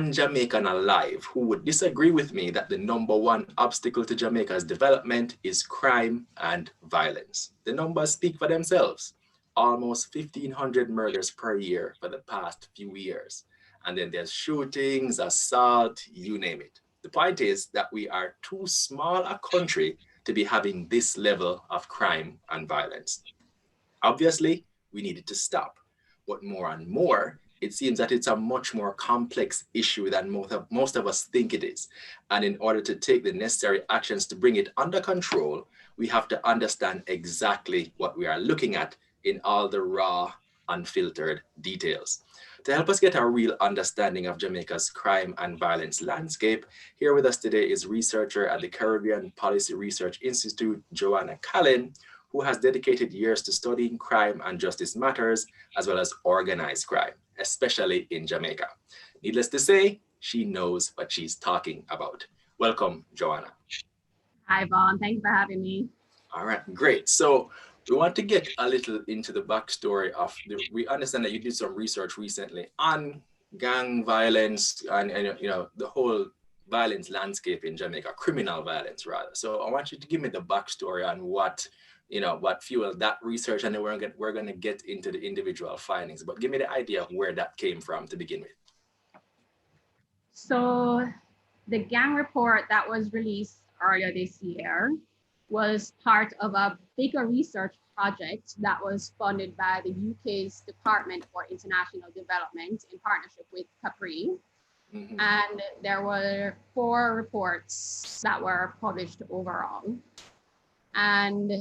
one Jamaican alive who would disagree with me that the number one obstacle to Jamaica's development is crime and violence. The numbers speak for themselves. Almost 1,500 murders per year for the past few years. And then there's shootings, assault, you name it. The point is that we are too small a country to be having this level of crime and violence. Obviously, we needed to stop, but more and more, it seems that it's a much more complex issue than most of us think it is. And in order to take the necessary actions to bring it under control, we have to understand exactly what we are looking at in all the raw, unfiltered details. To help us get a real understanding of Jamaica's crime and violence landscape, here with us today is researcher at the Caribbean Policy Research Institute, Joanna Callen, who has dedicated years to studying crime and justice matters, as well as organized crime, especially in Jamaica. Needless to say, she knows what she's talking about. Welcome, Joanna. Hi, Vaughn. Thanks for having me. All right, great. So we want to get a little into the backstory of we understand that you did some research recently on gang violence and the whole violence landscape in Jamaica, criminal violence rather. So I want you to give me the backstory on what fueled that research, and then we're gonna get into the individual findings. But give me the idea of where that came from to begin with. So the gang report that was released earlier this year was part of a bigger research project that was funded by the UK's Department for International Development in partnership with CAPRI. Mm-hmm. And there were 4 reports that were published overall. And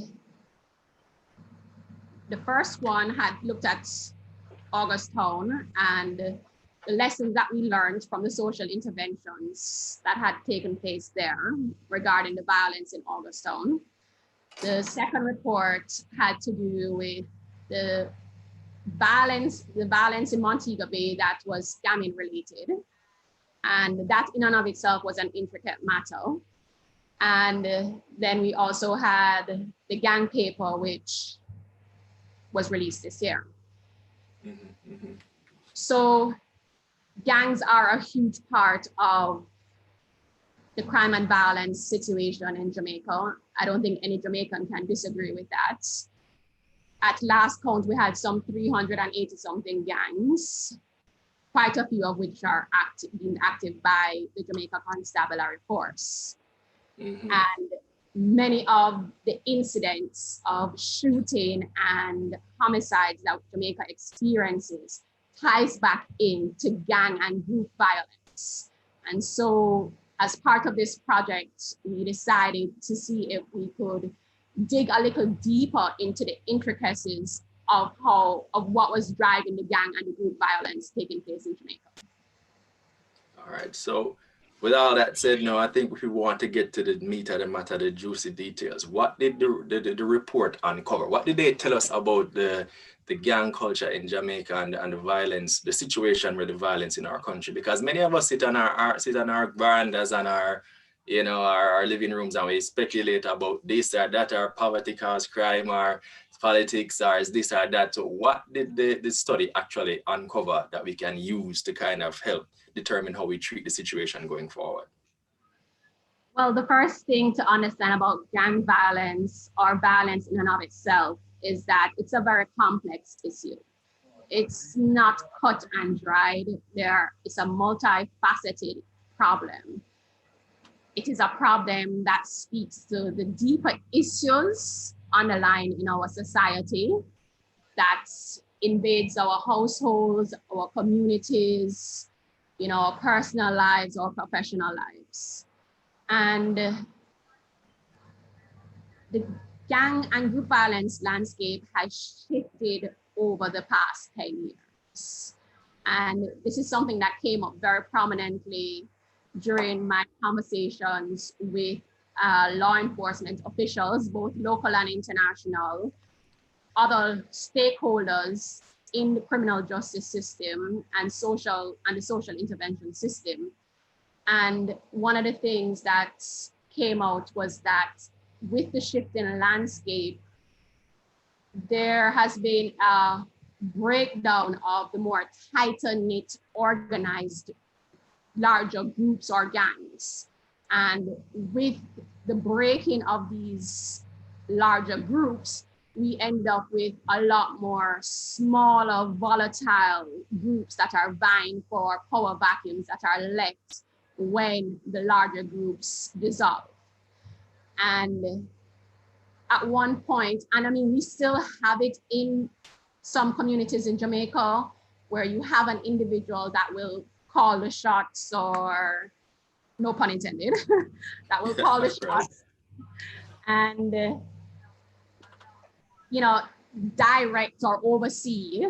the first one had looked at August Town and the lessons that we learned from the social interventions that had taken place there regarding the violence in August Town. The second report had to do with the violence in Montego Bay that was scamming related. And that in and of itself was an intricate matter. And then we also had the gang paper, which was released this year. Mm-hmm, mm-hmm. So gangs are a huge part of the crime and violence situation in Jamaica. I don't think any Jamaican can disagree with that. At last count, we had some 380 something gangs, quite a few of which are being active by the Jamaica Constabulary Force. Mm-hmm. And many of the incidents of shooting and homicides that Jamaica experiences ties back into gang and group violence. And so as part of this project, we decided to see if we could dig a little deeper into the intricacies of what was driving the gang and the group violence taking place in Jamaica. All right, so with all that said, no, I think we want to get to the meat of the matter, the juicy details. What did the report uncover? What did they tell us about the gang culture in Jamaica and the violence, the situation with the violence in our country? Because many of us sit on our verandas and our living rooms and we speculate about this or that, or poverty cause crime, or politics, or is this or that. So what did the study actually uncover that we can use to kind of help determine how we treat the situation going forward? Well, the first thing to understand about gang violence or violence in and of itself is that it's a very complex issue. It's not cut and dried. It's a multifaceted problem. It is a problem that speaks to the deeper issues underlying in our society that invades our households, our communities, our personal lives, our professional lives. And the gang and group violence landscape has shifted over the past 10 years. And this is something that came up very prominently during my conversations with law enforcement officials, both local and international, other stakeholders in the criminal justice system and the social intervention system. And one of the things that came out was that with the shift in landscape, there has been a breakdown of the more tighter-knit, organized larger groups or gangs. And with the breaking of these larger groups, we end up with a lot more smaller, volatile groups that are vying for power vacuums that are left when the larger groups dissolve. And at one point, and I mean, we still have it in some communities in Jamaica where you have an individual that will call the shots, or no pun intended, that will call the shots and, you know, direct or oversee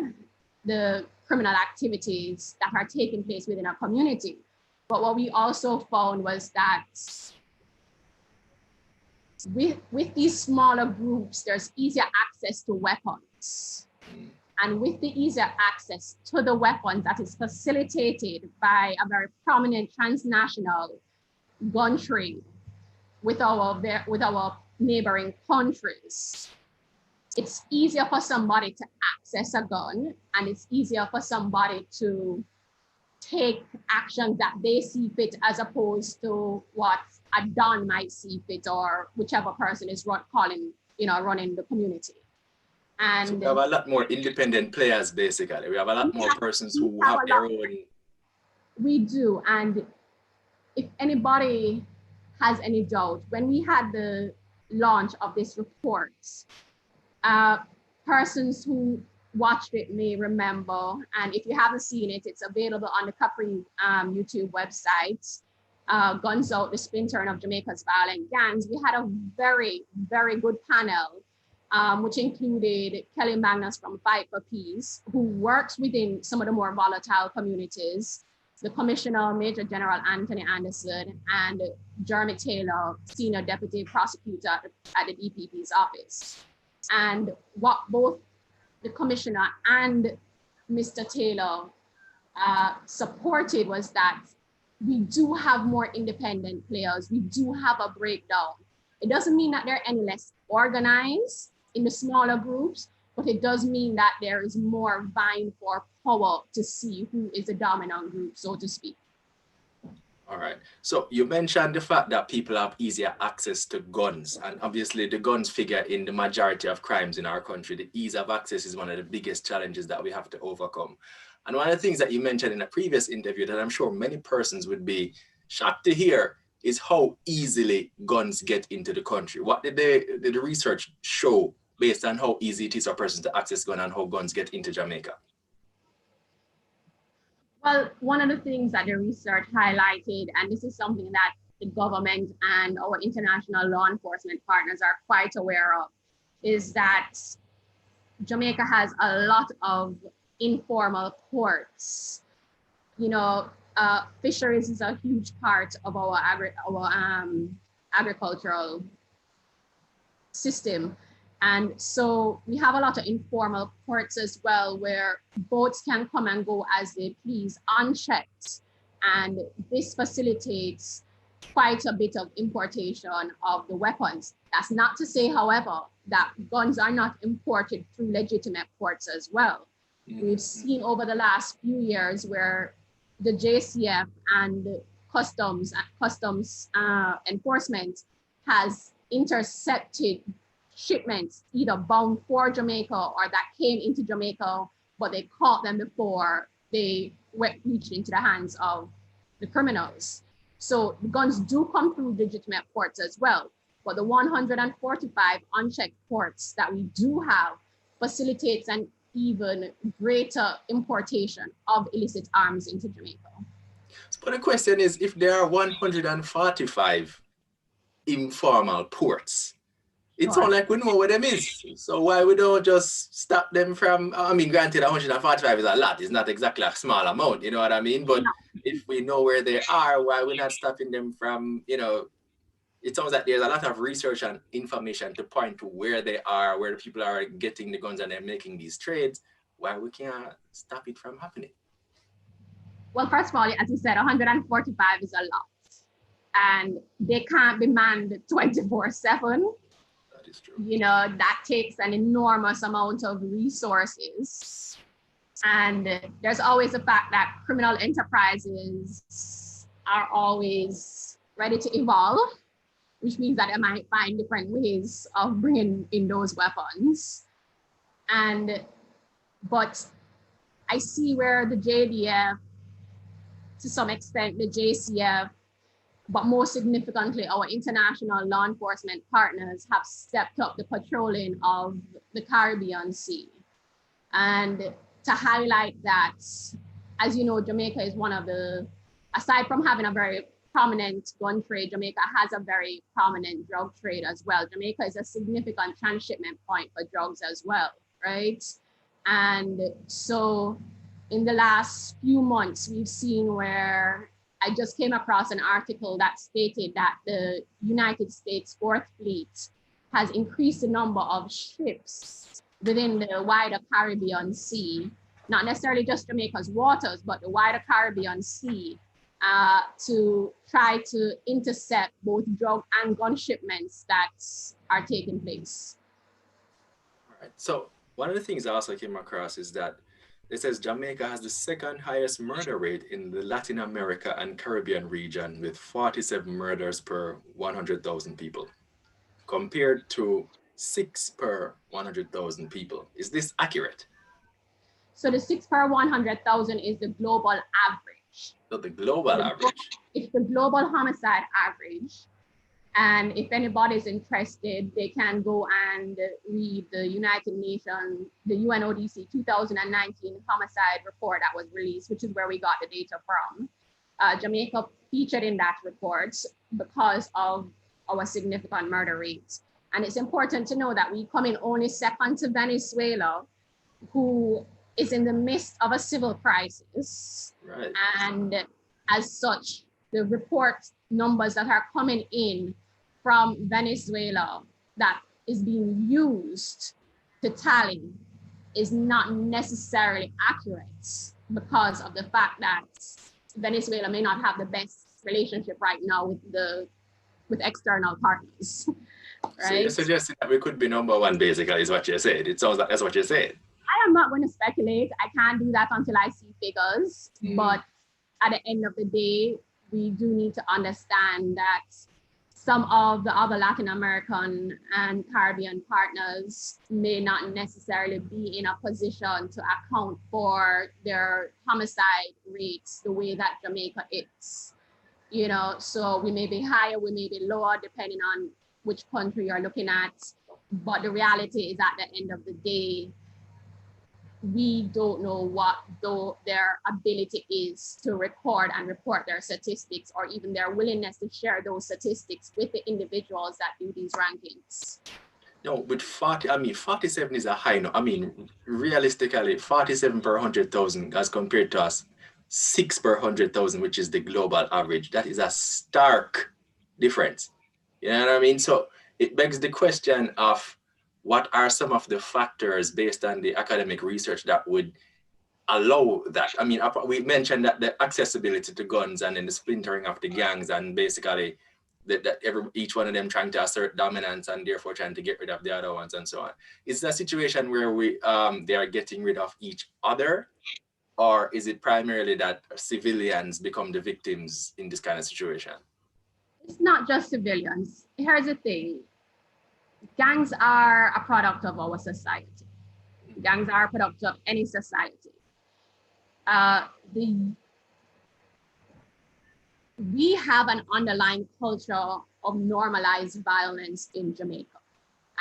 the criminal activities that are taking place within a community. But what we also found was that with these smaller groups, there's easier access to weapons. And with the easier access to the weapons that is facilitated by a very prominent transnational gun trade with our neighboring countries, it's easier for somebody to access a gun, and it's easier for somebody to take action that they see fit as opposed to what a Don might see fit, or whichever person is running the community. And so we have a lot more independent players, basically. We have a lot more persons who have their own. We do. And if anybody has any doubt, when we had the launch of this report, persons who watched it may remember, and if you haven't seen it, it's available on the CAPRI YouTube website, Guns Out, the Spin Turn of Jamaica's Violent Gangs. We had a very, very good panel, which included Kelly Magnus from Fight for Peace, who works within some of the more volatile communities, the Commissioner, Major General Anthony Anderson, and Jeremy Taylor, Senior Deputy Prosecutor at the DPP's office. And what both the Commissioner and Mr. Taylor supported was that we do have more independent players. We do have a breakdown. It doesn't mean that they're any less organized in the smaller groups, but it does mean that there is more vying for power to see who is the dominant group, so to speak. All right. So you mentioned the fact that people have easier access to guns, and obviously the guns figure in the majority of crimes in our country. The ease of access is one of the biggest challenges that we have to overcome. And one of the things that you mentioned in a previous interview that I'm sure many persons would be shocked to hear is how easily guns get into the country. What did the research show based on how easy it is for persons to access guns and how guns get into Jamaica? Well, one of the things that the research highlighted, and this is something that the government and our international law enforcement partners are quite aware of, is that Jamaica has a lot of informal ports. You know, fisheries is a huge part of our agricultural system. And so we have a lot of informal ports as well, where boats can come and go as they please, unchecked. And this facilitates quite a bit of importation of the weapons. That's not to say, however, that guns are not imported through legitimate ports as well. We've seen over the last few years where the JCF and customs enforcement has intercepted shipments either bound for Jamaica or that came into Jamaica, but they caught them before they reached into the hands of the criminals. So the guns do come through legitimate ports as well, but the 145 unchecked ports that we do have facilitates an even greater importation of illicit arms into Jamaica. But the question is, if there are 145 informal ports, it's all like we know where them is. So why we don't just stop them from, I mean, granted 145 is a lot, it's not exactly a small amount, you know what I mean? But if we know where they are, why we're not stopping them from, you know, it sounds like there's a lot of research and information to point to where they are, where the people are getting the guns and they're making these trades, why we can't stop it from happening? Well, first of all, as you said, 145 is a lot. And they can't be manned 24/7. Is true. You know, that takes an enormous amount of resources. And there's always the fact that criminal enterprises are always ready to evolve, which means that they might find different ways of bringing in those weapons. But I see where the JDF, to some extent, the JCF, but more significantly, our international law enforcement partners have stepped up the patrolling of the Caribbean Sea. And to highlight that, as you know, Jamaica is one of the, aside from having a very prominent gun trade, Jamaica has a very prominent drug trade as well. Jamaica is a significant transshipment point for drugs as well, right? And so in the last few months, we've seen where I just came across an article that stated that the United States Fourth Fleet has increased the number of ships within the wider Caribbean Sea, not necessarily just Jamaica's waters, but the wider Caribbean Sea, to try to intercept both drug and gun shipments that are taking place. All right. So one of the things I also came across is that it says Jamaica has the second highest murder rate in the Latin America and Caribbean region, with 47 murders per 100,000 people, compared to 6 per 100,000 people. Is this accurate? So the 6 per 100,000 is the global average. So the global average? It's the global homicide average. And if anybody's interested, they can go and read the United Nations, the UNODC 2019 homicide report that was released, which is where we got the data from. Jamaica featured in that report because of our significant murder rates. And it's important to know that we come in only second to Venezuela, who is in the midst of a civil crisis. Right. And as such, the report numbers that are coming in from Venezuela that is being used to tally is not necessarily accurate, because of the fact that Venezuela may not have the best relationship right now with external partners. Right? So you're suggesting that we could be number one, basically, is what you said. It sounds like that's what you said. I am not going to speculate. I can't do that until I see figures. But at the end of the day, we do need to understand that some of the other Latin American and Caribbean partners may not necessarily be in a position to account for their homicide rates the way that Jamaica is. You know, so we may be higher, we may be lower, depending on which country you're looking at. But the reality is, at the end of the day, we don't know what their ability is to record and report their statistics, or even their willingness to share those statistics with the individuals that do these rankings. No, with 47 is a high number. I mean, realistically, 47 per 100,000 as compared to us, 6 per 100,000, which is the global average. That is a stark difference. You know what I mean? So it begs the question of, what are some of the factors based on the academic research that would allow that? I mean, we mentioned that the accessibility to guns and then the splintering of the gangs, and basically each one of them trying to assert dominance and therefore trying to get rid of the other ones and so on. Is it a situation where they are getting rid of each other, or is it primarily that civilians become the victims in this kind of situation? It's not just civilians. Here's the thing. Gangs are a product of our society. Gangs are a product of any society. We have an underlying culture of normalized violence in Jamaica,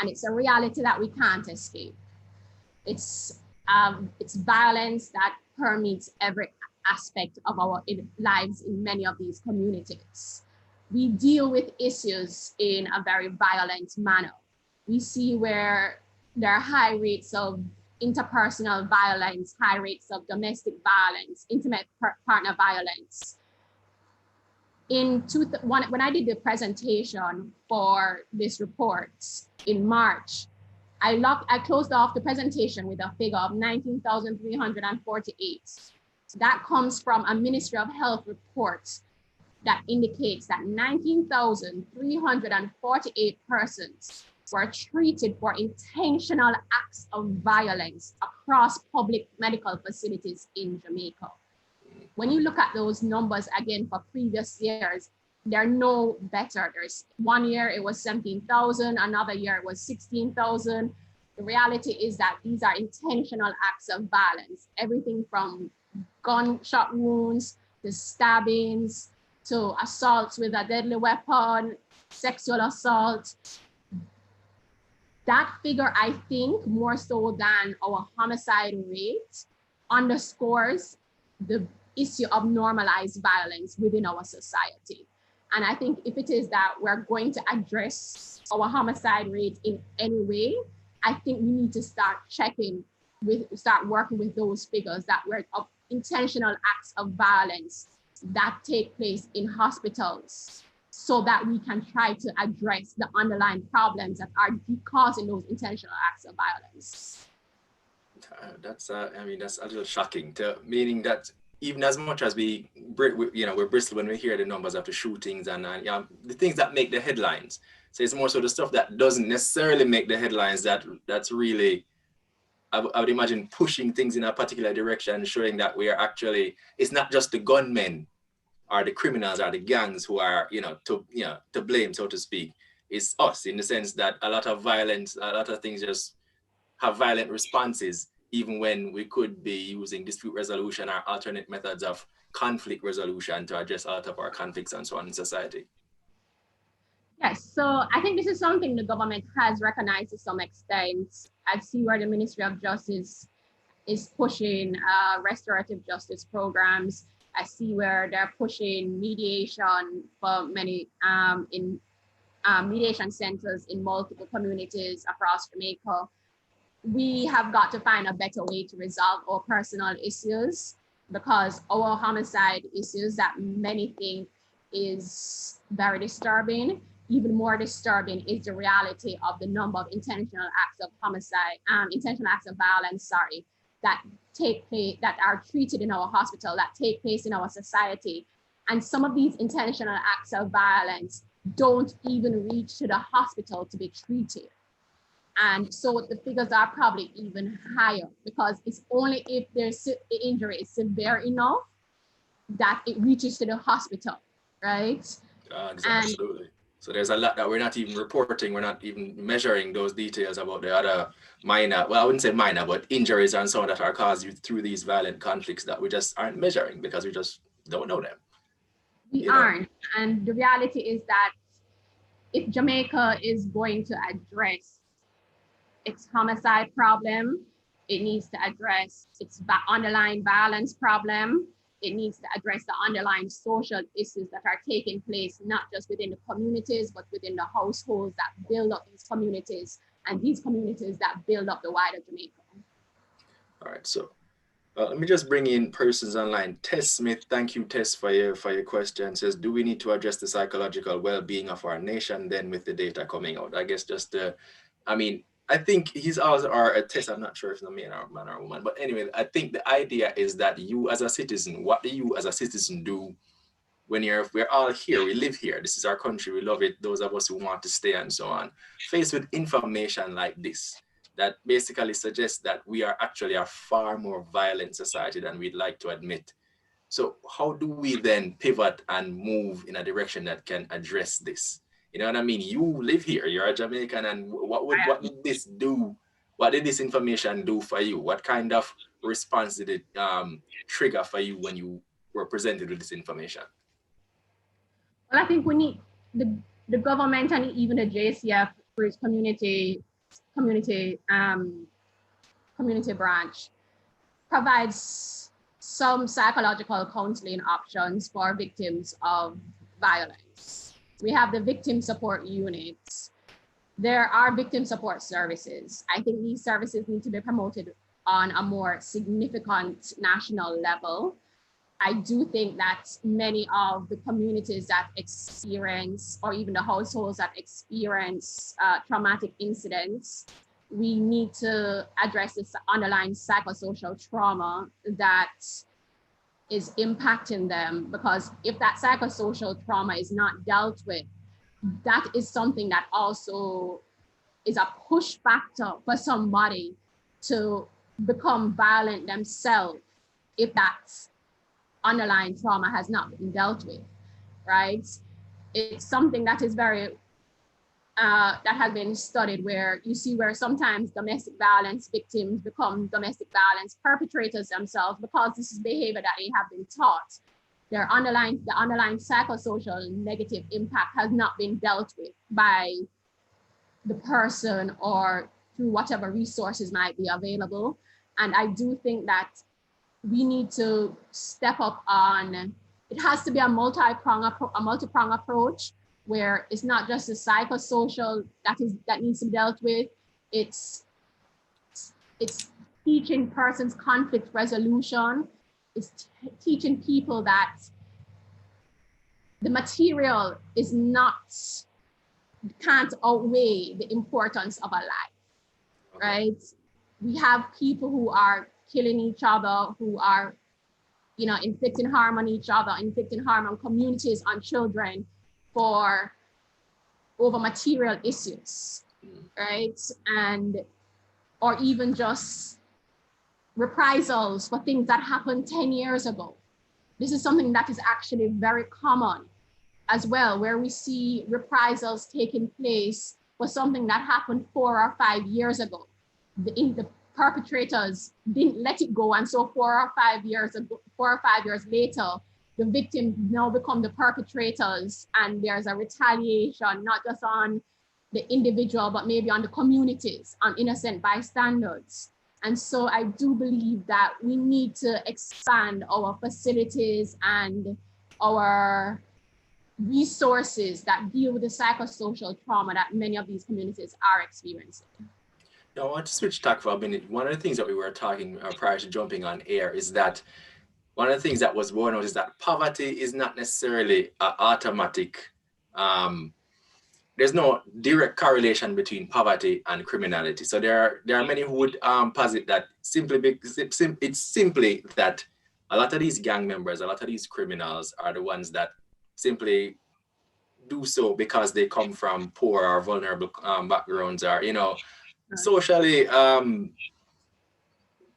and it's a reality that we can't escape. It's violence that permeates every aspect of our lives in many of these communities. We deal with issues in a very violent manner. We see where there are high rates of interpersonal violence, high rates of domestic violence, intimate partner violence. When I did the presentation for this report in March, I closed off the presentation with a figure of 19,348. That comes from a Ministry of Health report that indicates that 19,348 persons were treated for intentional acts of violence across public medical facilities in Jamaica. when you look at those numbers again for previous years, they're no better. There's one year it was 17,000, another year it was 16,000. The reality is that these are intentional acts of violence, everything from gunshot wounds to stabbings to assaults with a deadly weapon, sexual assault. That figure, I think, more so than our homicide rate, underscores the issue of normalized violence within our society. And I think if it is that we're going to address our homicide rate in any way, I think we need to start working with those figures that were of intentional acts of violence that take place in hospitals, so that we can try to address the underlying problems that are causing those intentional acts of violence. That's a little shocking, meaning that even as much as we're bristle when we hear the numbers of the shootings and the things that make the headlines. So it's more so the stuff that doesn't necessarily make the headlines that's really, I would imagine, pushing things in a particular direction, showing that we are actually, it's not just the gunmen or the criminals or the gangs who are, to blame, so to speak. It's us, in the sense that a lot of violence, a lot of things just have violent responses, even when we could be using dispute resolution or alternate methods of conflict resolution to address a lot of our conflicts and so on in society. Yes, so I think this is something the government has recognized to some extent. I see where the Ministry of Justice is pushing restorative justice programs. I see where they're pushing mediation for many in mediation centers in multiple communities across Jamaica. We have got to find a better way to resolve our personal issues, because our homicide issues that many think is very disturbing, even more disturbing is the reality of the number of intentional acts of homicide, intentional acts of violence, that take place, that are treated in our hospital, that take place in our society. And some of these intentional acts of violence don't even reach to the hospital to be treated. And so the figures are probably even higher, because it's only if the injury is severe enough that it reaches to the hospital, right? Absolutely. So there's a lot that we're not even reporting, we're not even measuring those details about the other minor, well, I wouldn't say minor, but injuries and so on that are caused through these violent conflicts that we just aren't measuring because we just don't know them. We aren't. And the reality is that if Jamaica is going to address its homicide problem, it needs to address its underlying violence problem. It needs to address the underlying social issues that are taking place, not just within the communities, but within the households that build up these communities, and these communities that build up the wider Jamaica. All right, so let me just bring in persons online. Tess Smith, thank you, Tess, for your question. Says, do we need to address the psychological well-being of our nation then with the data coming out? I guess just, I think he's also, or a Tess, I'm not sure if it's a man or woman, but anyway, I think the idea is that you as a citizen, what do you as a citizen do when we're all here, we live here, this is our country, we love it, those of us who want to stay and so on, faced with information like this, that basically suggests that we are actually a far more violent society than we'd like to admit. So how do we then pivot and move in a direction that can address this? You know what I mean? You live here, you're a Jamaican, and what did this do? What did this information do for you? What kind of response did it trigger for you when you were presented with this information? Well, I think we need the government and even the JCF for its community branch provides some psychological counseling options for victims of violence. We have the victim support units. There are victim support services. I think these services need to be promoted on a more significant national level. I do think that many of the communities that experience, or even the households that experience traumatic incidents, we need to address this underlying psychosocial trauma that is impacting them, because if that psychosocial trauma is not dealt with, that is something that also is a push factor for somebody to become violent themselves, if that's underlying trauma has not been dealt with, right? It's something that is very, that has been studied, where you see where sometimes domestic violence victims become domestic violence perpetrators themselves, because this is behavior that they have been taught. The underlying psychosocial negative impact has not been dealt with by the person or through whatever resources might be available. And I do think that we need to step up on, it has to be a multi-pronged approach, where it's not just the psychosocial that needs to be dealt with. It's teaching persons conflict resolution. It's teaching people that the material is not, can't outweigh the importance of a life, right? We have people who are killing each other, who are, inflicting harm on each other, inflicting harm on communities, on children, over material issues, right? Or even just reprisals for things that happened 10 years ago. This is something that is actually very common as well, where we see reprisals taking place for something that happened 4 or 5 years ago. The perpetrators didn't let it go, and so 4 or 5 years later, the victims now become the perpetrators, and there's a retaliation, not just on the individual, but maybe on the communities, on innocent bystanders. And so I do believe that we need to expand our facilities and our resources that deal with the psychosocial trauma that many of these communities are experiencing. Now, I want to switch tack for a minute. One of the things that we were talking prior to jumping on air is that one of the things that was borne out is that poverty is not necessarily an automatic, there's no direct correlation between poverty and criminality. So there are many who would posit that it's simply that a lot of these gang members, a lot of these criminals are the ones that simply do so because they come from poor or vulnerable backgrounds, or, socially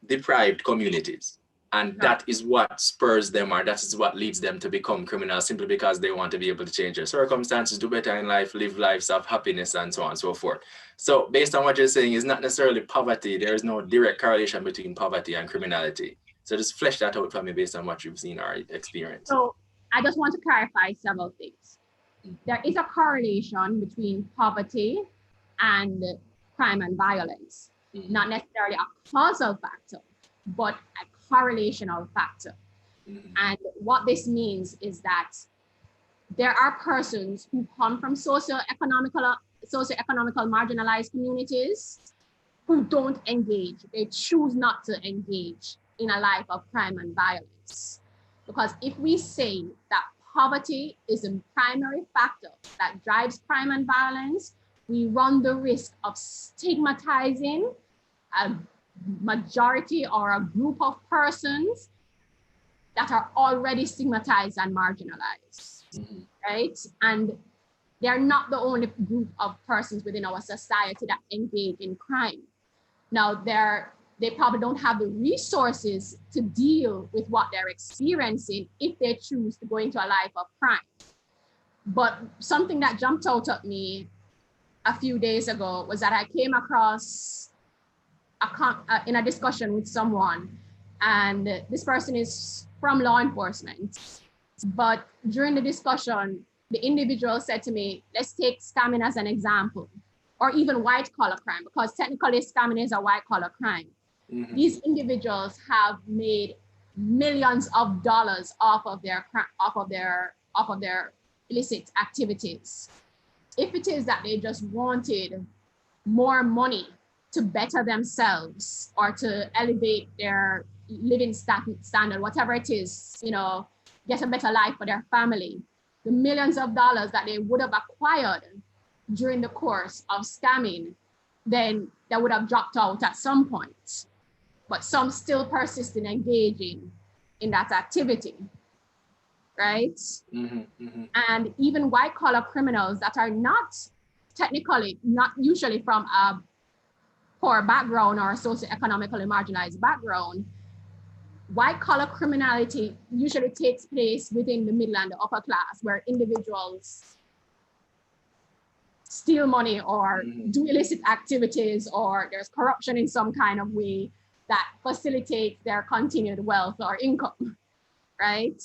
deprived communities. And that is what spurs them, or that is what leads them to become criminals, simply because they want to be able to change their circumstances, do better in life, live lives of happiness, and so on and so forth. So based on what you're saying, it's not necessarily poverty. There is no direct correlation between poverty and criminality. So just flesh that out for me based on what you've seen or experienced. So I just want to clarify several things. There is a correlation between poverty and crime and violence, not necessarily a causal factor, but a correlational factor. And what this means is that there are persons who come from socioeconomical marginalized communities who don't engage. They choose not to engage in a life of crime and violence. Because if we say that poverty is a primary factor that drives crime and violence, we run the risk of stigmatizing a majority or a group of persons that are already stigmatized and marginalized, right? And they're not the only group of persons within our society that engage in crime. Now, they probably don't have the resources to deal with what they're experiencing if they choose to go into a life of crime. But something that jumped out at me a few days ago was that I came across in a discussion with someone, and this person is from law enforcement. But during the discussion, the individual said to me, let's take scamming as an example, or even white collar crime, because technically scamming is a white collar crime. These individuals have made millions of dollars off of their illicit activities. If it is that they just wanted more money to better themselves or to elevate their living standard, whatever it is, get a better life for their family, the millions of dollars that they would have acquired during the course of scamming, then they would have dropped out at some point. But some still persist in engaging in that activity, right? And even white collar criminals that are not usually from a poor background or a socioeconomically marginalized background, white collar criminality usually takes place within the middle and the upper class, where individuals steal money or do illicit activities, or there's corruption in some kind of way that facilitates their continued wealth or income, right?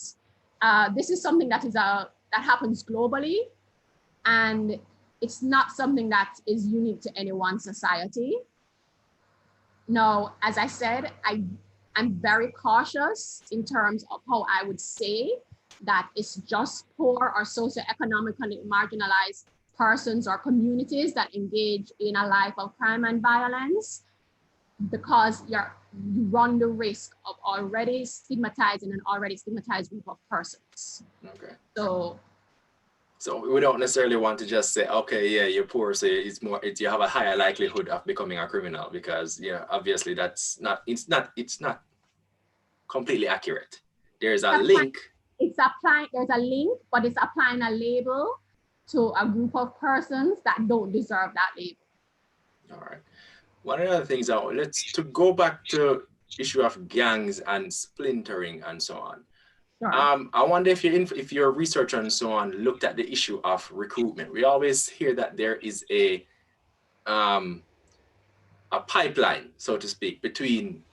This is something that happens globally, and it's not something that is unique to any one society. Now, as I said, I'm very cautious in terms of how I would say that it's just poor or socioeconomically marginalized persons or communities that engage in a life of crime and violence, because you run the risk of already stigmatizing an already stigmatized group of persons. Okay. So we don't necessarily want to just say, okay, yeah, you're poor, so you have a higher likelihood of becoming a criminal, because obviously it's not completely accurate. There's a link. There's a link, but it's applying a label to a group of persons that don't deserve that label. All right. One of the things, to go back to issue of gangs and splintering and so on. Sure. I wonder if your research and so on looked at the issue of recruitment. We always hear that there is a pipeline, so to speak, between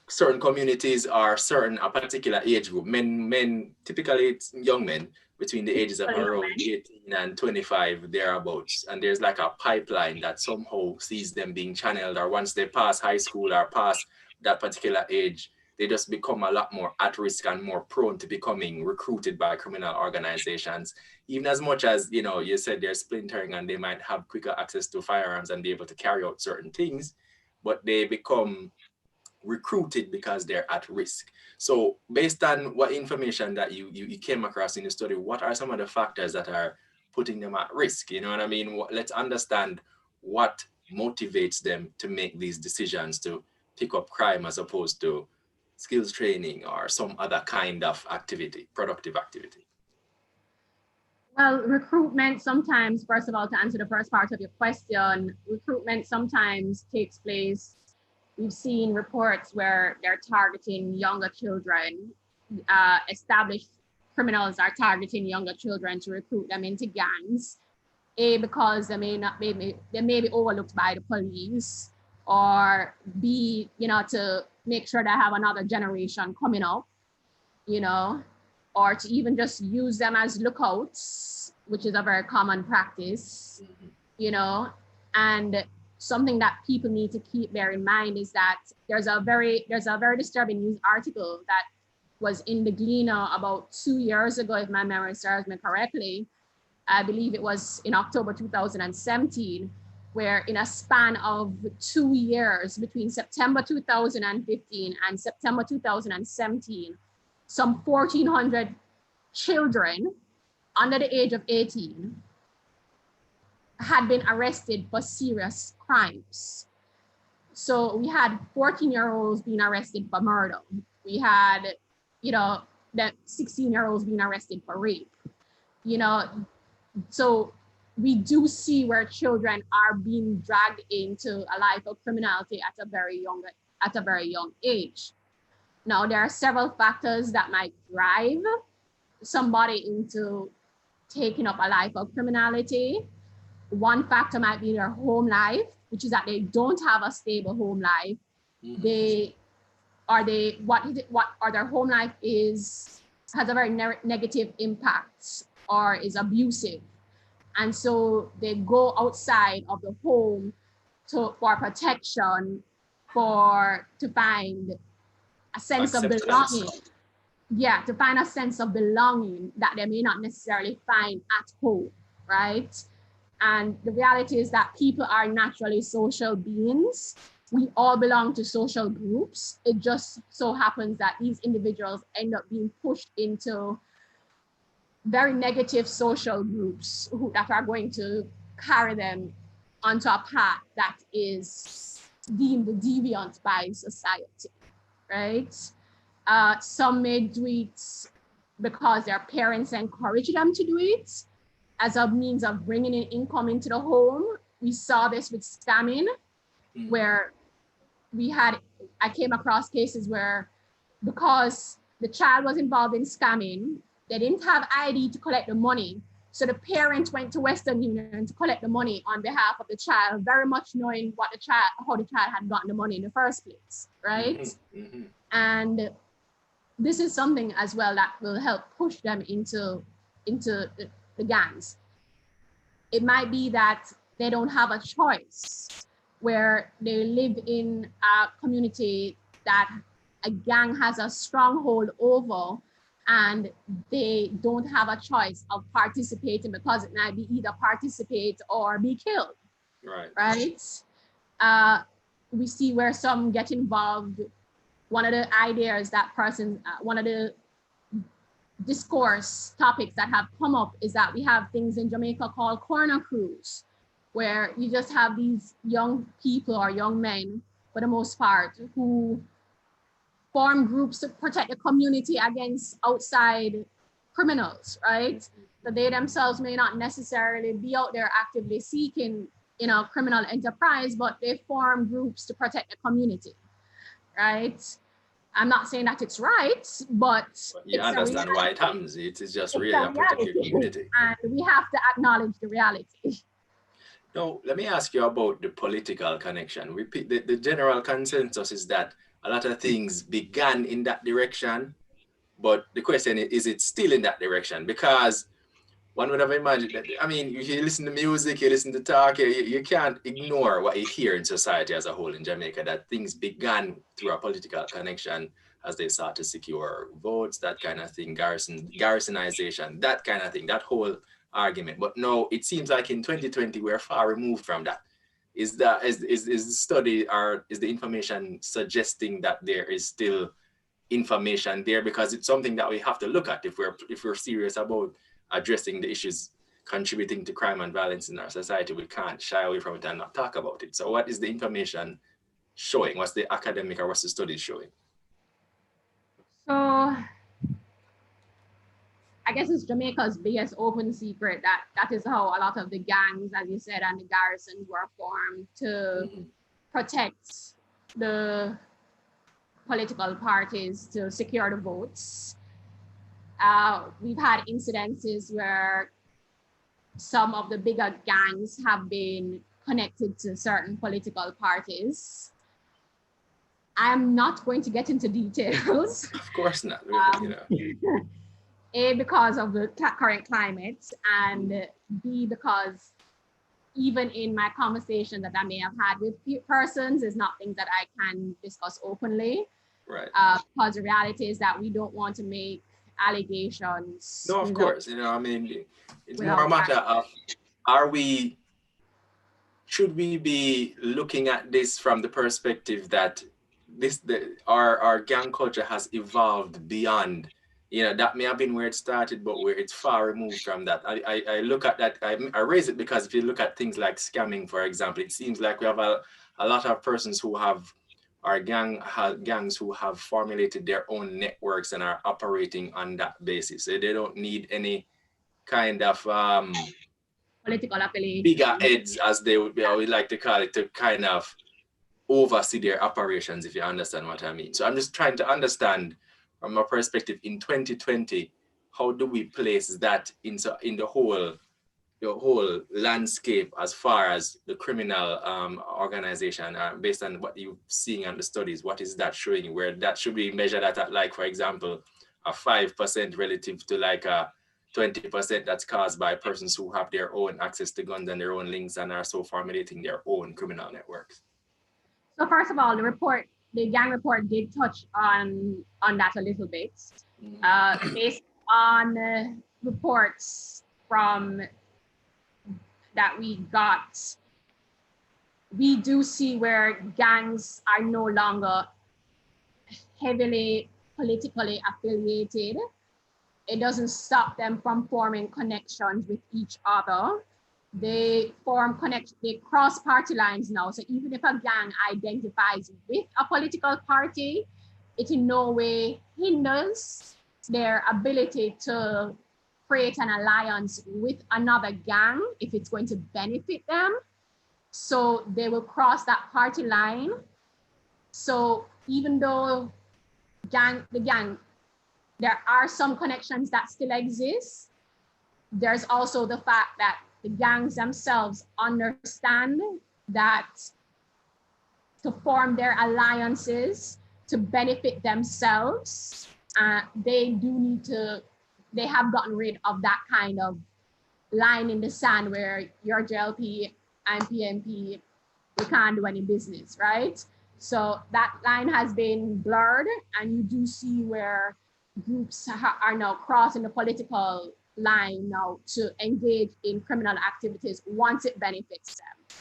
certain communities or a particular age group. Men, typically it's young men between the ages of around 18 and 25, thereabouts. And there's like a pipeline that somehow sees them being channeled, or once they pass high school or pass that particular age, they just become a lot more at risk and more prone to becoming recruited by criminal organizations. Even as much as, you said they're splintering and they might have quicker access to firearms and be able to carry out certain things, but they become recruited because they're at risk. So based on what information that you came across in the study, what are some of the factors that are putting them at risk? You know what I mean? Let's understand what motivates them to make these decisions to pick up crime as opposed to skills training or some other kind of activity, productive activity. Well, recruitment sometimes, first of all, to answer the first part of your question, recruitment sometimes takes place. We've seen reports where they're targeting younger children. Established criminals are targeting younger children to recruit them into gangs. A, because they may be overlooked by the police, or B, to make sure they have another generation coming up, or to even just use them as lookouts, which is a very common practice, and something that people need to bear in mind is that there's a very disturbing news article that was in the Gleaner about 2 years ago, if my memory serves me correctly. I believe it was in October 2017, where in a span of 2 years, between September 2015 and September 2017, some 1,400 children under the age of 18 had been arrested for serious crimes. So we had 14-year-olds being arrested for murder. We had, the 16-year-olds being arrested for rape. So we do see where children are being dragged into a life of criminality at a very young age. Now, there are several factors that might drive somebody into taking up a life of criminality. One factor might be their home life, which is that they don't have a stable home life. Their home life has a very negative impact or is abusive. And so they go outside of the home for protection, to find a sense of belonging. Yeah, to find a sense of belonging that they may not necessarily find at home, right? And the reality is that people are naturally social beings. We all belong to social groups. It just so happens that these individuals end up being pushed into very negative social groups that are going to carry them onto a path that is deemed deviant by society, right? Some may do it because their parents encourage them to do it as a means of bringing in income into the home. We saw this with scamming, where we had I came across cases where because the child was involved in scamming, they didn't have ID to collect the money. So the parent went to Western Union to collect the money on behalf of the child, very much knowing what the child, how the child had gotten the money in the first place, right? Mm-hmm. And this is something as well that will help push them into the gangs. It might be that they don't have a choice, where they live in a community that a gang has a stronghold over, and they don't have a choice of participating because it might be either participate or be killed. Right? We see where some get involved. One of the ideas that person, one of the discourse topics that have come up is that we have things in Jamaica called corner crews, where you just have these young people or young men, for the most part, who form groups to protect the community against outside criminals, right? So they themselves may not necessarily be out there actively seeking, criminal enterprise, but they form groups to protect the community, right? I'm not saying that it's right, but you understand why it happens. It is just really protect your community. And we have to acknowledge the reality. Now, let me ask you about the political connection. The general consensus is that a lot of things began in that direction, but the question is it still in that direction? Because one would have imagined that, I mean, you listen to music, you listen to talk, you can't ignore what you hear in society as a whole in Jamaica, that things began through a political connection as they sought to secure votes, that kind of thing, garrisonization, that kind of thing, that whole argument. But no, it seems like in 2020, we're far removed from that. Is the study, or is the information suggesting that there is still information there? Because it's something that we have to look at if we're serious about addressing the issues contributing to crime and violence in our society. We can't shy away from it and not talk about it. So what is the information showing? What's the academic or what's the study showing? So I guess it's Jamaica's biggest open secret that is how a lot of the gangs, as you said, and the garrisons were formed to protect the political parties, to secure the votes. We've had incidences where some of the bigger gangs have been connected to certain political parties. I'm not going to get into details. Of course not. A, because of the current climate, and B, because even in my conversation that I may have had with persons, is not things that I can discuss openly. Right. Because the reality is that we don't want to make allegations. No, of course. I mean, it's more a matter of, should we be looking at this from the perspective that our gang culture has evolved beyond, that may have been where it started, but where it's far removed from that. I look at that, I raise it because if you look at things like scamming, for example, it seems like we have a lot of persons who have, our gangs who have formulated their own networks and are operating on that basis. So they don't need any kind of political affiliation, bigger heads, as they would like to call it, to kind of oversee their operations, if you understand what I mean. So I'm just trying to understand from a perspective in 2020, how do we place that in the whole landscape as far as the criminal organization, based on what you're seeing on the studies? What is that showing? Where that should be measured at, like, for example, a 5% relative to like a 20% that's caused by persons who have their own access to guns and their own links and are so formulating their own criminal networks? So first of all, the gang report did touch on that a little bit. Based on reports from that we got, we do see where gangs are no longer heavily politically affiliated. It doesn't stop them from forming connections with each other. They form connections, they cross party lines now. So even if a gang identifies with a political party, it in no way hinders their ability to create an alliance with another gang if it's going to benefit them. So they will cross that party line. So even though the gang, there are some connections that still exist, there's also the fact that the gangs themselves understand that to form their alliances to benefit themselves, they have gotten rid of that kind of line in the sand where you're JLP, I'm PMP, we can't do any business, right? So that line has been blurred, and you do see where groups are now crossing the political line now to engage in criminal activities once it benefits them.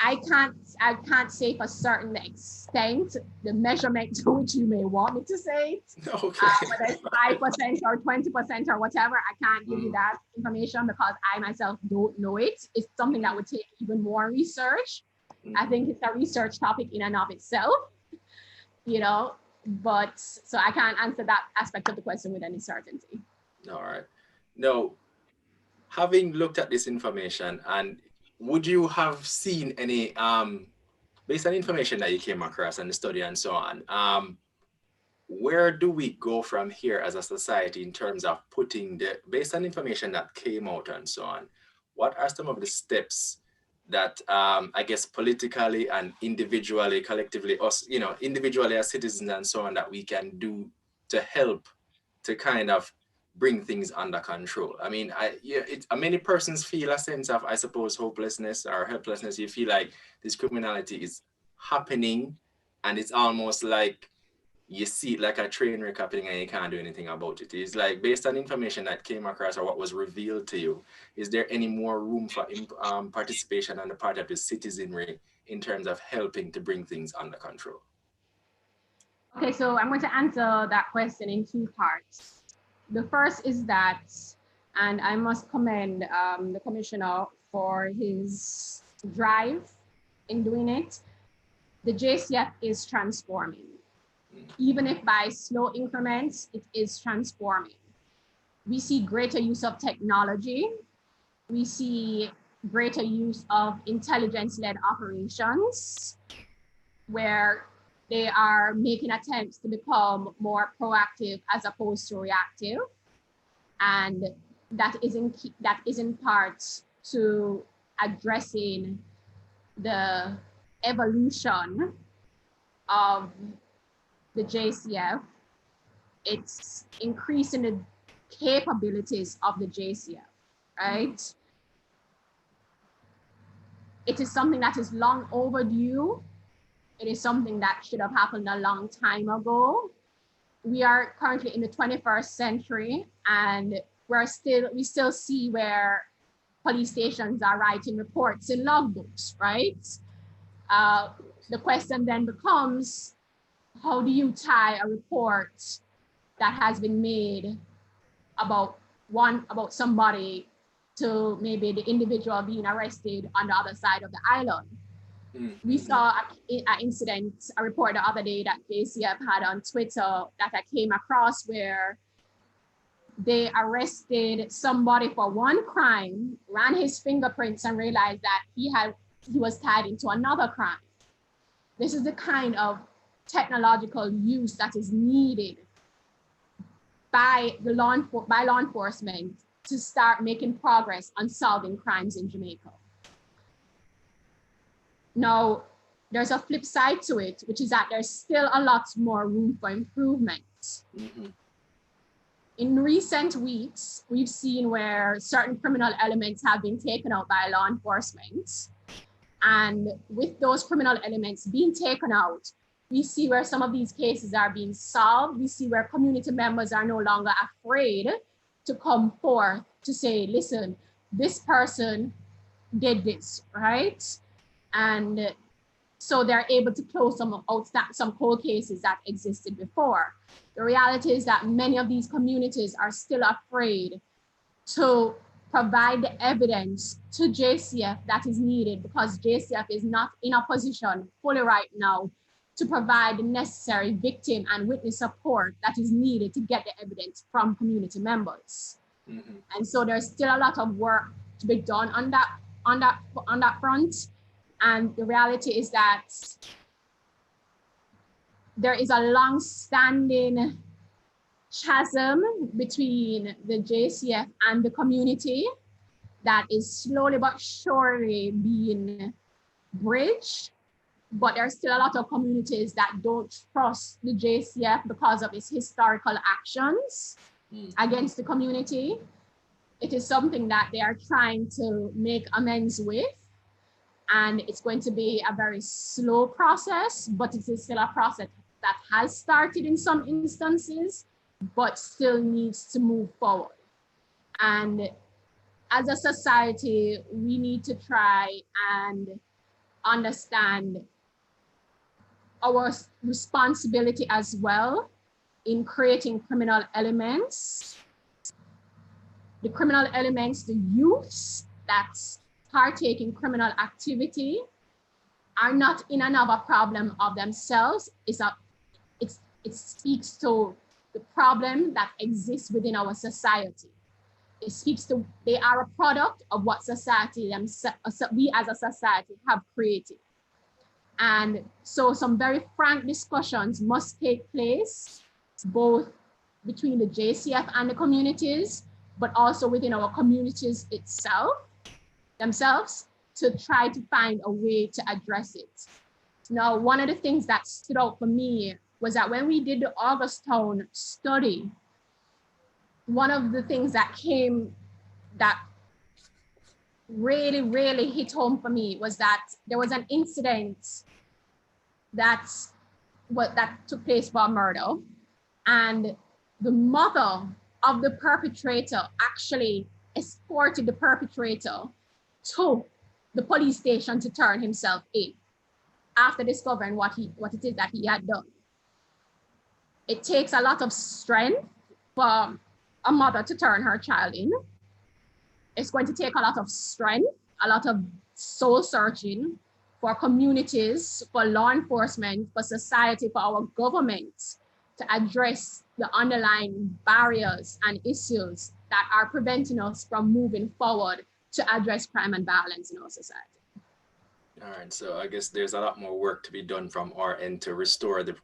I can't say for certain extent the measurement to which you may want me to say it. Okay. Whether it's 5% or 20% or whatever, I can't give you that information because I myself don't know it. It's something that would take even more research. I think it's a research topic in and of itself, but so I can't answer that aspect of the question with any certainty. All right. Now, having looked at this information, and would you have seen any, based on information that you came across and the study and so on, where do we go from here as a society in terms of based on information that came out and so on, what are some of the steps that I guess politically and individually, collectively, us, individually as citizens and so on, that we can do to help to kind of bring things under control? I mean, many persons feel a sense of, I suppose, hopelessness or helplessness. You feel like this criminality is happening and it's almost like you see it like a train wreck happening and you can't do anything about it. It's like, based on information that came across or what was revealed to you, is there any more room for participation on the part of the citizenry in terms of helping to bring things under control? Okay, so I'm going to answer that question in two parts. The first is that, and I must commend the commissioner for his drive in doing it, the JCF is transforming. Even if by slow increments, it is transforming. We see greater use of technology. We see greater use of intelligence-led operations, where they are making attempts to become more proactive as opposed to reactive. And that is in part to addressing the evolution of the JCF. It's increasing the capabilities of the JCF, right? It is something that is long overdue. It is something that should have happened a long time ago. We are currently in the 21st century, and we still see where police stations are writing reports in logbooks, right? The question then becomes, how do you tie a report that has been made about somebody to maybe the individual being arrested on the other side of the island? We saw a report the other day that JCF had on Twitter that I came across, where they arrested somebody for one crime, ran his fingerprints, and realized that he was tied into another crime. This is the kind of technological use that is needed by law enforcement to start making progress on solving crimes in Jamaica. Now, there's a flip side to it, which is that there's still a lot more room for improvement. In recent weeks, we've seen where certain criminal elements have been taken out by law enforcement. And with those criminal elements being taken out, we see where some of these cases are being solved. We see where community members are no longer afraid to come forth to say, listen, this person did this, right? And so they're able to close some cold cases that existed before. The reality is that many of these communities are still afraid to provide the evidence to JCF that is needed, because JCF is not in a position fully right now to provide the necessary victim and witness support that is needed to get the evidence from community members. And so there's still a lot of work to be done on that front. And the reality is that there is a long-standing chasm between the JCF and the community that is slowly but surely being bridged. But there's still a lot of communities that don't trust the JCF because of its historical actions against the community. It is something that they are trying to make amends with. And it's going to be a very slow process, but it is still a process that has started in some instances, but still needs to move forward. And as a society, we need to try and understand our responsibility as well in creating criminal elements. The criminal elements, the youths that partake in criminal activity are not in and of a problem of themselves. It speaks to the problem that exists within our society. It speaks to, they are a product of what society, we as a society have created. And so some very frank discussions must take place, both between the JCF and the communities, but also within our communities themselves, to try to find a way to address it. Now, one of the things that stood out for me was that when we did the Augustown study, one of the things that really, really hit home for me was that there was an incident that took place for murder, and the mother of the perpetrator actually escorted the perpetrator to the police station to turn himself in after discovering what it is that he had done. It takes a lot of strength for a mother to turn her child in. It's going to take a lot of strength, a lot of soul searching for communities, for law enforcement, for society, for our government to address the underlying barriers and issues that are preventing us from moving forward to address crime and violence in our society. All right, so I guess there's a lot more work to be done from our end to restore the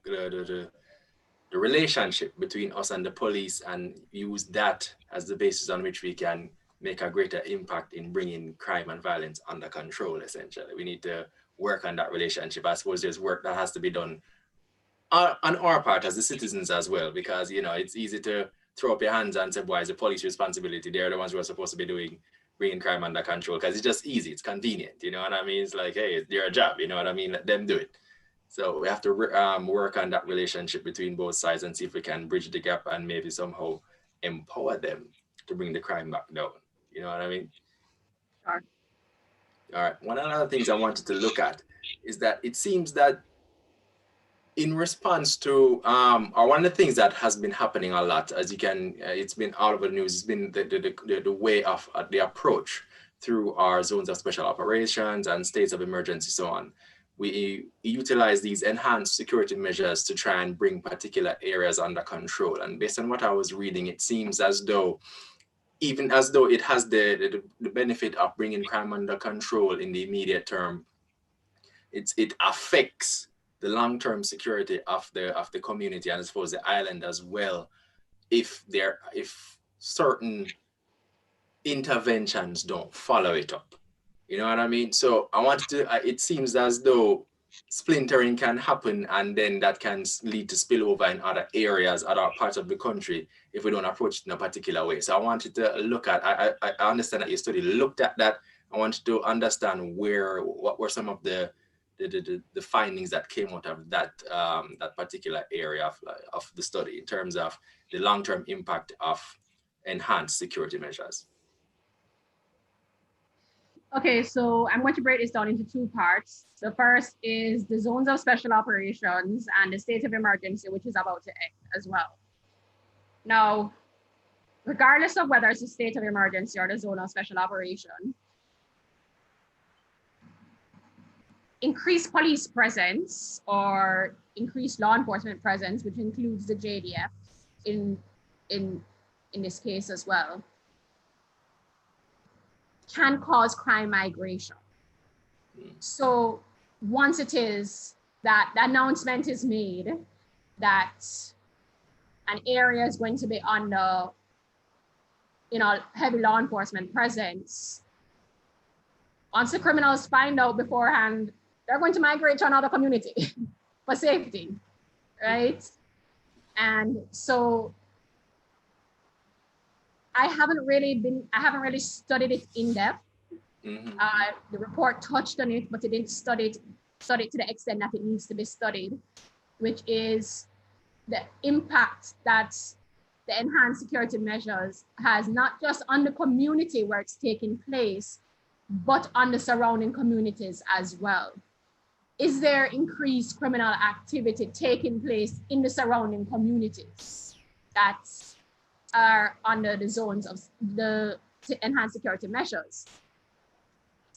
relationship between us and the police, and use that as the basis on which we can make a greater impact in bringing crime and violence under control, essentially. We need to work on that relationship. I suppose there's work that has to be done on our part as the citizens as well, because, you know, it's easy to throw up your hands and say, boy, it's the police responsibility. They're the ones who are supposed to be bringing crime under control, because it's just easy, it's convenient, you know what I mean? It's like, hey, it's their job, you know what I mean? Let them do it. So we have to work on that relationship between both sides and see if we can bridge the gap and maybe somehow empower them to bring the crime back down. You know what I mean? Sure. All right. One of the things I wanted to look at is that it seems that in response to, or one of the things that has been happening a lot, as you can, it's been all over the news, it's been the way of the approach through our zones of special operations and states of emergency, so on. We utilize these enhanced security measures to try and bring particular areas under control. And based on what I was reading, it seems as though, even as though it has the benefit of bringing crime under control in the immediate term, it affects the long-term security of the community, and I suppose the island as well, if certain interventions don't follow it up. You know what I mean? So I wanted to, it seems as though splintering can happen, and then that can lead to spillover in other areas, other parts of the country, if we don't approach it in a particular way. So I wanted to look at, I understand that your study looked at that. I wanted to understand what were some of the findings that came out of that particular area of the study in terms of the long-term impact of enhanced security measures. Okay, so I'm going to break this down into two parts. The first is the zones of special operations and the state of emergency, which is about to end as well. Now, regardless of whether it's a state of emergency or the zone of special operation, increased police presence or increased law enforcement presence, which includes the JDF in this case as well, can cause crime migration. So once it is that the announcement is made that an area is going to be under, heavy law enforcement presence, once the criminals find out beforehand, they're going to migrate to another community for safety, right? And so I haven't really studied it in depth. The report touched on it, but it didn't study it to the extent that it needs to be studied, which is the impact that the enhanced security measures has not just on the community where it's taking place, but on the surrounding communities as well. Is there increased criminal activity taking place in the surrounding communities that are under the zones of the enhanced security measures?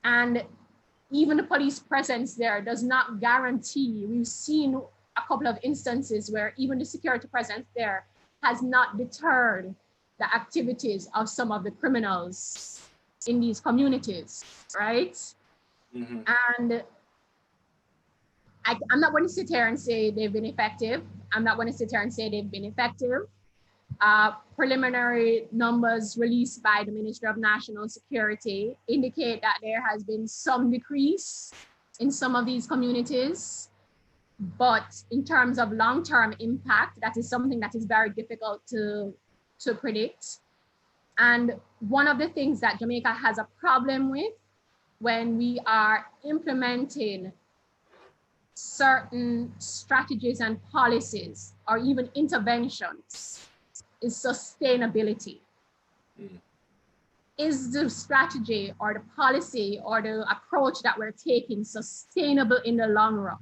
And even the police presence there does not guarantee. We've seen a couple of instances where even the security presence there has not deterred the activities of some of the criminals in these communities, right? And I'm not going to sit here and say they've been effective. I'm not going to sit here and say they've been effective. Preliminary numbers released by the Ministry of National Security indicate that there has been some decrease in some of these communities. But in terms of long-term impact, that is something that is very difficult to predict. And one of the things that Jamaica has a problem with when we are implementing certain strategies and policies or even interventions is sustainability. Is the strategy or the policy or the approach that we're taking sustainable in the long run,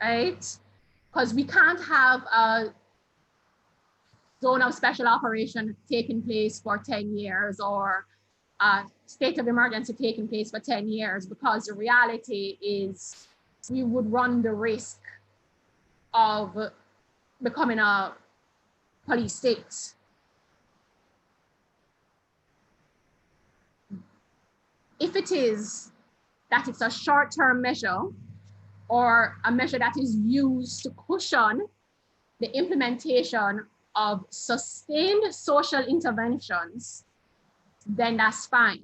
right? Because we can't have a zone of special operation taking place for 10 years or a state of emergency taking place for 10 years, because the reality is we would run the risk of becoming a police state. If it is that it's a short-term measure or a measure that is used to cushion the implementation of sustained social interventions, then that's fine.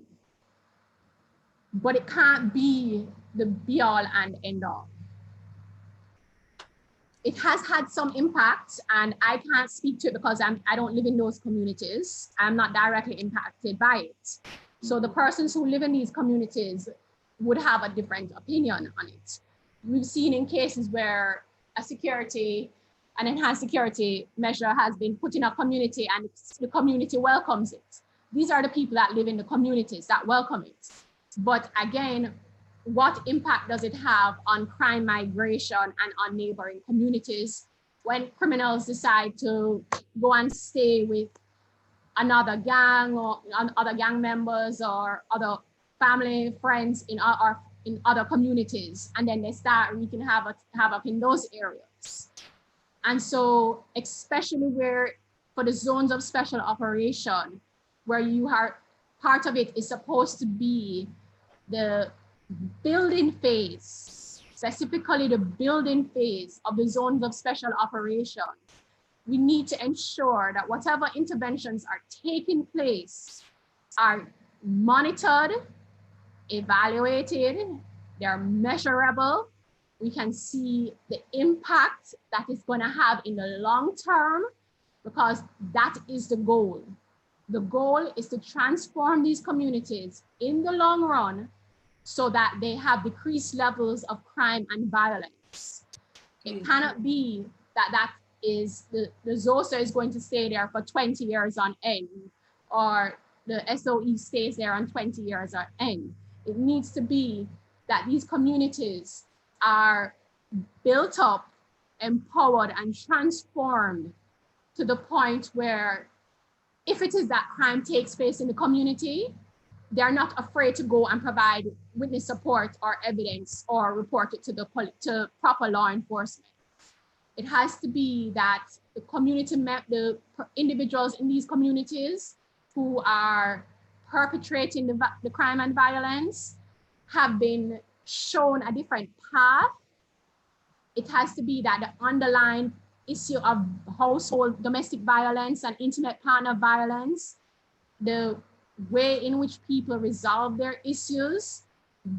But it can't be the be-all and end-all. It has had some impact, and I can't speak to it because I don't live in those communities. I'm not directly impacted by it. So the persons who live in these communities would have a different opinion on it. We've seen in cases where an enhanced security measure has been put in a community and the community welcomes it. These are the people that live in the communities that welcome it. But again, what impact does it have on crime migration and on neighboring communities when criminals decide to go and stay with another gang or other gang members or other family, friends in other communities, and then they start wreaking havoc in those areas. And so, especially for the zones of special operation, where you are, part of it is supposed to be the building phase, specifically the building phase of the zones of special operation. We need to ensure that whatever interventions are taking place are monitored, evaluated, they're measurable. We can see the impact that it's going to have in the long term, because that is the goal. The goal is to transform these communities in the long run so that they have decreased levels of crime and violence. It cannot be that is the ZOSA is going to stay there for 20 years on end, or the SOE stays there on 20 years on end. It needs to be that these communities are built up, empowered, and transformed to the point where if it is that crime takes place in the community, they're not afraid to go and provide witness support or evidence or report it to proper law enforcement. It has to be that the individuals in these communities who are perpetrating the crime and violence have been shown a different path. It has to be that the underlying issue of household domestic violence and intimate partner violence, the way in which people resolve their issues,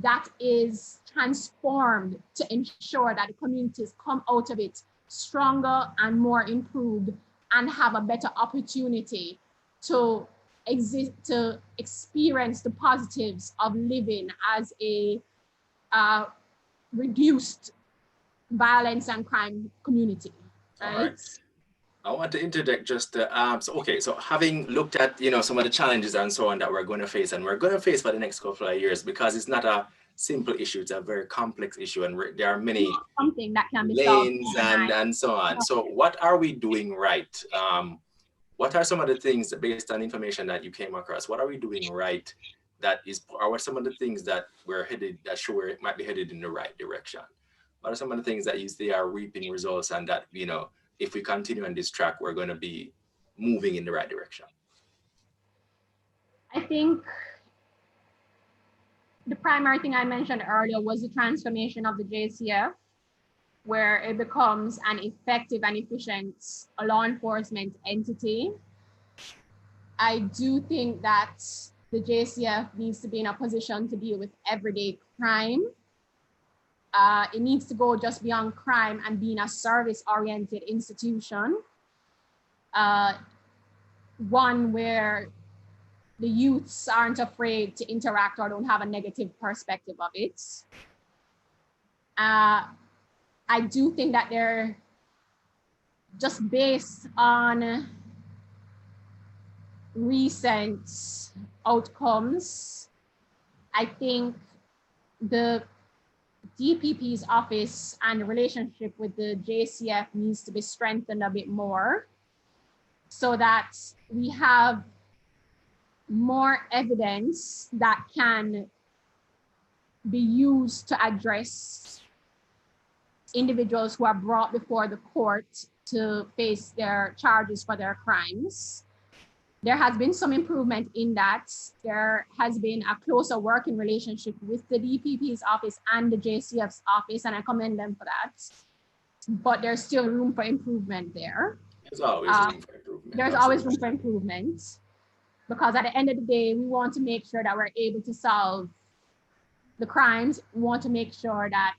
that is transformed to ensure that the communities come out of it stronger and more improved and have a better opportunity to exist, to experience the positives of living as a reduced violence and crime community, right? All right. I want to interject just so having looked at, some of the challenges and so on that we're going to face and we're going to face for the next couple of years, because it's not a simple issue, it's a very complex issue, and there are many something that can be lanes solved and so on. So what are we doing right? What are some of the things that, based on information that you came across, what are we doing right or what are some of the things that we're headed, that show it might be headed in the right direction? What are some of the things that you see are reaping results and that, if we continue on this track, we're going to be moving in the right direction? I think the primary thing I mentioned earlier was the transformation of the JCF, where it becomes an effective and efficient law enforcement entity. I do think that the JCF needs to be in a position to deal with everyday crime. It needs to go just beyond crime and being a service-oriented institution. One where the youths aren't afraid to interact or don't have a negative perspective of it. I do think that they're just based on recent outcomes. I think the DPP's office and the relationship with the JCF needs to be strengthened a bit more so that we have more evidence that can be used to address individuals who are brought before the court to face their charges for their crimes. There has been some improvement in that. There has been a closer working relationship with the DPP's office and the JCF's office, and I commend them for that. But there's still room for improvement there. There's always room for improvement. There's always room for improvement, because at the end of the day, we want to make sure that we're able to solve the crimes. We want to make sure that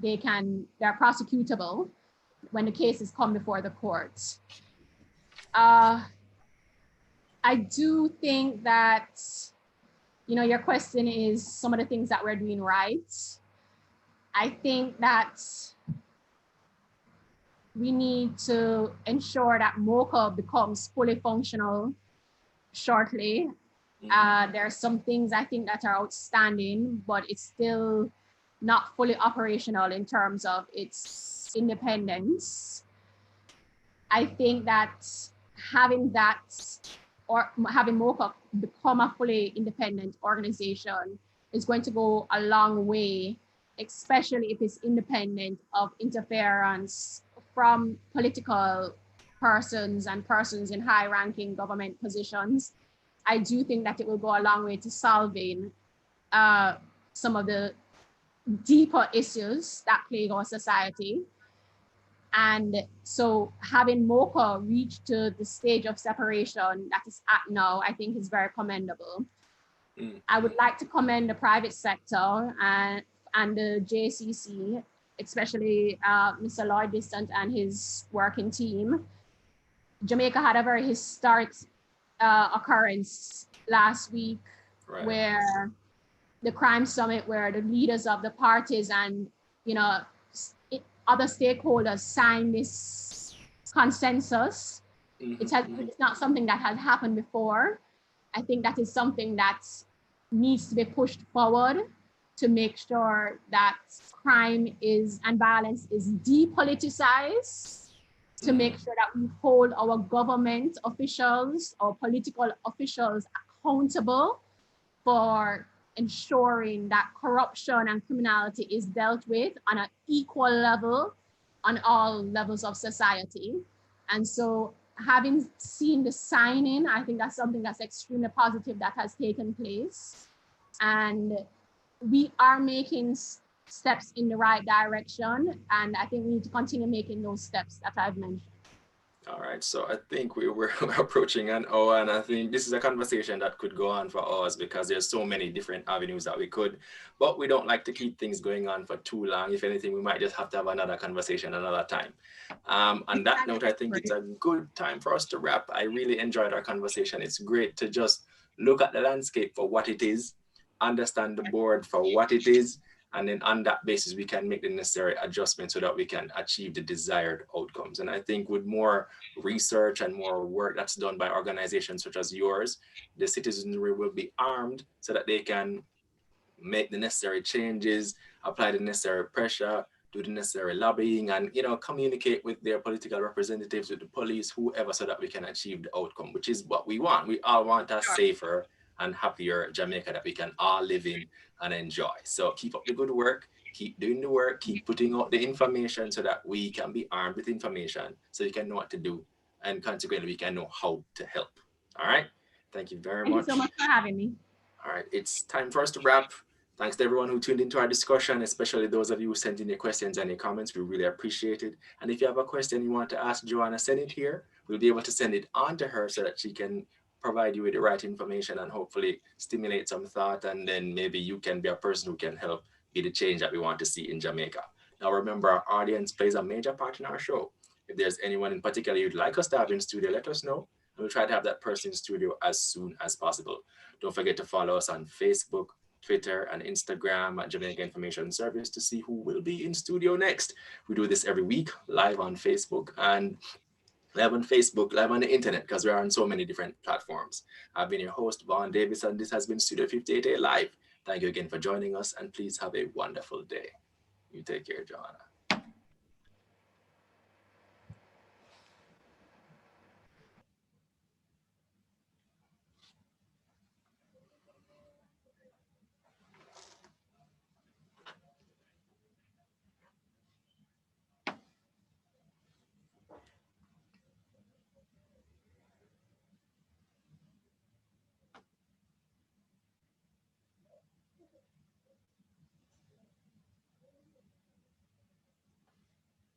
they're prosecutable when the cases come before the court. I do think that, your question is some of the things that we're doing right. I think that we need to ensure that MOCA becomes fully functional shortly. There are some things I think that are outstanding, but it's still not fully operational in terms of its independence. I think that having MOCA become a fully independent organization is going to go a long way, especially if it's independent of interference from political persons and persons in high-ranking government positions. I do think that it will go a long way to solving some of the deeper issues that plague our society. And so having MOCA reach to the stage of separation that is at now, I think is very commendable. I would like to commend the private sector and the JCC, especially Mr. Lloyd Distant and his working team. Jamaica had a very historic occurrence last week, right, where the crime summit, where the leaders of the parties and other stakeholders signed this consensus. It's not something that has happened before. I think that is something that needs to be pushed forward to make sure that crime and violence is depoliticized, to make sure that we hold our government officials or political officials accountable for ensuring that corruption and criminality is dealt with on an equal level on all levels of society. And so having seen the signing, I think that's something that's extremely positive that has taken place. And we are making steps in the right direction. And I think we need to continue making those steps that I've mentioned. All right, so I think we were approaching an hour, and I think this is a conversation that could go on for hours because there's so many different avenues that we could, but we don't like to keep things going on for too long. If anything, we might just have to have another conversation another time. On that note, I think it's a good time for us to wrap. I really enjoyed our conversation. It's great to just look at the landscape for what it is, understand the board for what it is, and then on that basis, we can make the necessary adjustments so that we can achieve the desired outcomes. And I think with more research and more work that's done by organizations such as yours, the citizenry will be armed so that they can make the necessary changes, apply the necessary pressure, do the necessary lobbying, and communicate with their political representatives, with the police, whoever, so that we can achieve the outcome, which is what we want. We all want a safer and happier Jamaica that we can all live in and enjoy. So keep up the good work, keep doing the work, keep putting out the information so that we can be armed with information so you can know what to do, and consequently we can know how to help. All right. Thank you very much. Thank you so much for having me. All right, it's time for us to wrap. Thanks to everyone who tuned into our discussion, especially those of you who sent in your questions and your comments. We really appreciate it. And if you have a question you want to ask Joanna, send it here. We'll be able to send it on to her so that she can provide you with the right information and hopefully stimulate some thought. And then maybe you can be a person who can help be the change that we want to see in Jamaica. Now, remember, our audience plays a major part in our show. If there's anyone in particular you'd like us to have in studio, let us know. And we'll try to have that person in studio as soon as possible. Don't forget to follow us on Facebook, Twitter, and Instagram at Jamaica Information Service to see who will be in studio next. We do this every week, live on Facebook, and live on Facebook, live on the internet, because we are on so many different platforms. I've been your host, Vaughn Davis, and this has been Studio 58A Live. Thank you again for joining us, and please have a wonderful day. You take care, Joanna.